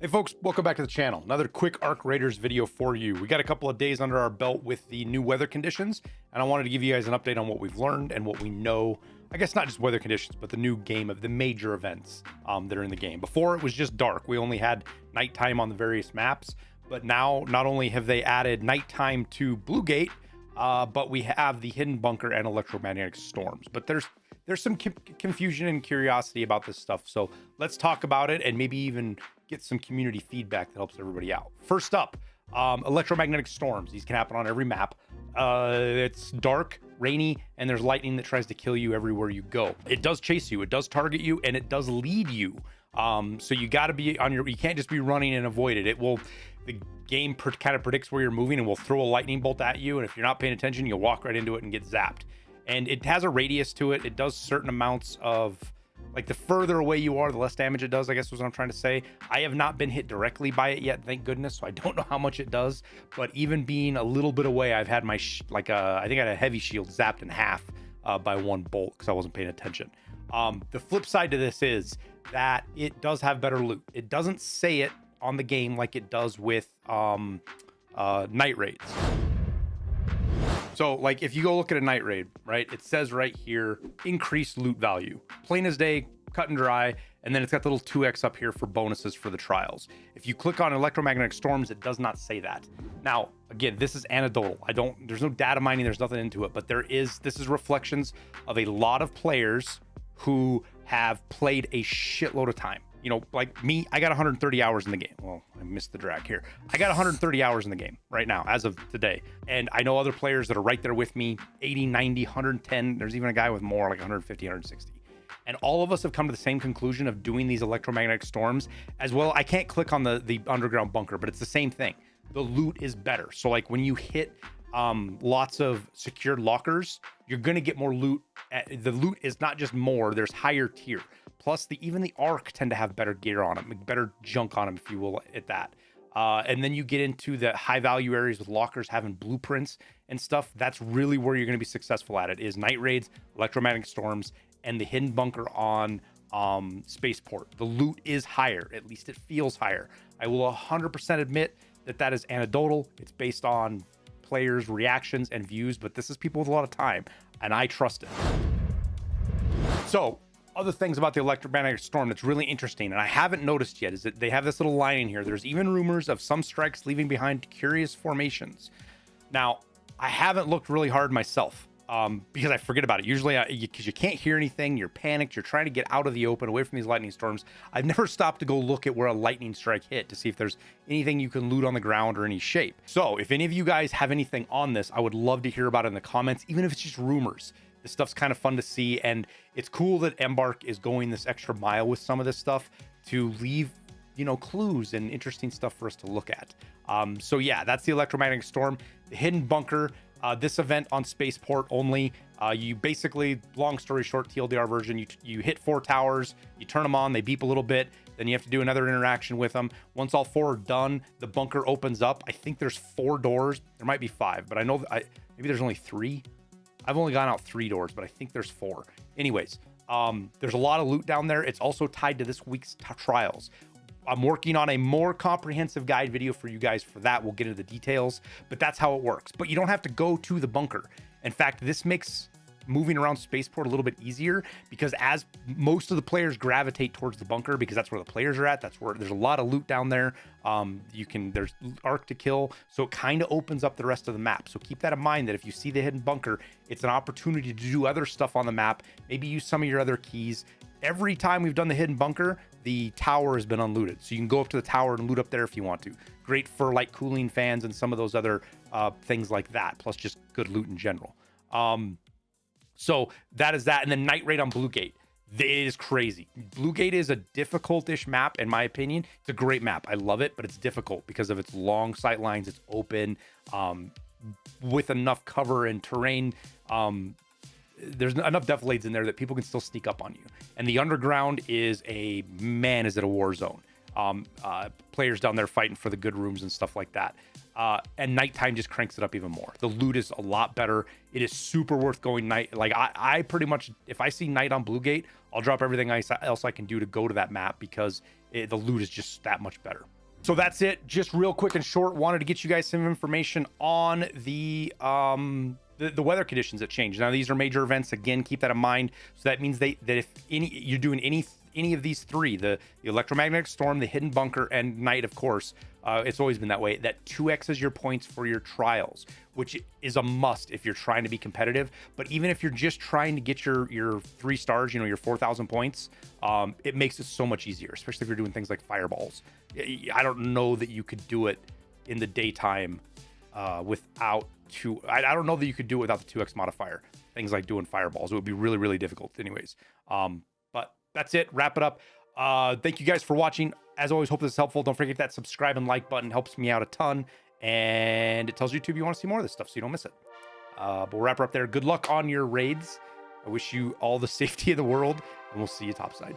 Hey folks, welcome back to the channel. Another quick Arc Raiders video for you. We got a couple of days under our belt with the new weather conditions, and I wanted to give you guys an update on what we've learned and what we know. I guess not just weather conditions, but the new game of the major events that are in the game. Before it was just dark. We only had nighttime on the various maps, but now not only have they added nighttime to Blue Gate, but we have the hidden bunker and electromagnetic storms. But there's some confusion and curiosity about this stuff. So let's talk about it and maybe even get some community feedback that helps everybody out. First up, electromagnetic storms. These can happen on every map. It's dark, rainy, and there's lightning that tries to kill you everywhere you go. It does chase you, it does target you, and it does lead you. So you got to be on your, you can't just be running and avoid it. The game kind of predicts where you're moving and will throw a lightning bolt at you. And if you're not paying attention, you'll walk right into it and get zapped. And it has a radius to it. It does certain amounts of, like, the further away you are, the less damage it does, I guess was what I'm trying to say. I have not been hit directly by it yet, thank goodness, so I don't know how much it does. But even being a little bit away, I've had my, I think I had a heavy shield zapped in half by one bolt because I wasn't paying attention. The flip side to this is that it does have better loot. It doesn't say it on the game like it does with night raids. So, like, if you go look at a night raid, right, it says right here, increased loot value. Plain as day, cut and dry, and then it's got the little 2x up here for bonuses for the trials. If you click on electromagnetic storms, it does not say that. Now, again, this is anecdotal. There's no data mining, there's nothing into it, but this is reflections of a lot of players who have played a shitload of time. You know, like me, I got 130 hours in the game. Well, I missed the drag here. I got 130 hours in the game right now, as of today. And I know other players that are right there with me, 80, 90, 110. There's even a guy with more, like 150, 160. And all of us have come to the same conclusion of doing these electromagnetic storms as well. I can't click on the underground bunker, but it's the same thing. The loot is better. So, like, when you hit lots of secured lockers, you're going to get more loot. The loot is not just more, there's higher tier. Plus, even the Arc tend to have better gear on them, better junk on them, if you will, at that. And then you get into the high value areas with lockers having blueprints and stuff. That's really where you're going to be successful at it, is night raids, electromagnetic storms, and the hidden bunker on Spaceport. The loot is higher, at least it feels higher. I will 100% admit that is anecdotal. It's based on players' reactions and views, but this is people with a lot of time, and I trust it. So, other things about the electromagnetic storm that's really interesting, and I haven't noticed yet, is that they have this little line in here. There's even rumors of some strikes leaving behind curious formations. Now, I haven't looked really hard myself because I forget about it. Usually, because you can't hear anything, you're panicked, you're trying to get out of the open, away from these lightning storms. I've never stopped to go look at where a lightning strike hit to see if there's anything you can loot on the ground or any shape. So, if any of you guys have anything on this, I would love to hear about it in the comments, even if it's just rumors. This stuff's kind of fun to see, and it's cool that Embark is going this extra mile with some of this stuff to leave, you know, clues and interesting stuff for us to look at. So yeah, that's the electromagnetic storm. The hidden bunker, this event on Spaceport only. You basically, long story short, TLDR version, you hit 4 towers, you turn them on, they beep a little bit, then you have to do another interaction with them. Once all 4 are done, the bunker opens up. I think there's 4 doors. There might be 5, but I know that maybe there's only 3. I've only gone out 3 doors, but I think there's 4. Anyways, there's a lot of loot down there. It's also tied to this week's trials. I'm working on a more comprehensive guide video for you guys for that. We'll get into the details, but that's how it works. But you don't have to go to the bunker. In fact, this makes moving around Spaceport a little bit easier, because as most of the players gravitate towards the bunker, because that's where the players are at, that's where there's a lot of loot down there. There's Arc to kill, so it kind of opens up the rest of the map. So keep that in mind, that if you see the hidden bunker, it's an opportunity to do other stuff on the map, maybe use some of your other keys. Every time we've done the hidden bunker, the tower has been unlooted, so you can go up to the tower and loot up there if you want to. Great for like cooling fans and some of those other things like that, plus just good loot in general. So that is that. And then night raid on Blue Gate. It is crazy. Blue Gate is a difficult-ish map, in my opinion. It's a great map. I love it, but it's difficult because of its long sight lines. It's open with enough cover and terrain. There's enough defilades in there that people can still sneak up on you. And the underground is is it a war zone. Players down there fighting for the good rooms and stuff like that. And nighttime just cranks it up even more. The loot is a lot better. It is super worth going night. Like I pretty much, if I see night on Blue Gate, I'll drop everything else I can do to go to that map, because the loot is just that much better. So that's it. Just real quick and short, wanted to get you guys some information on the weather conditions that change. Now, these are major events. Again, keep that in mind. So that means that if you're doing any of these three, the electromagnetic storm, the hidden bunker, and night, of course, it's always been that way. That 2x's your points for your trials, which is a must if you're trying to be competitive. But even if you're just trying to get your 3 stars, you know, your 4,000 points, it makes it so much easier, especially if you're doing things like fireballs. I don't know that you could do it in the daytime without I don't know that you could do it without the 2x modifier. Things like doing fireballs, it would be really, really difficult anyways. But that's it. Wrap it up. Thank you guys for watching. As always, hope this is helpful. Don't forget that subscribe and like button helps me out a ton. And it tells YouTube you want to see more of this stuff so you don't miss it. But we'll wrap her up there. Good luck on your raids. I wish you all the safety in the world, and we'll see you topside.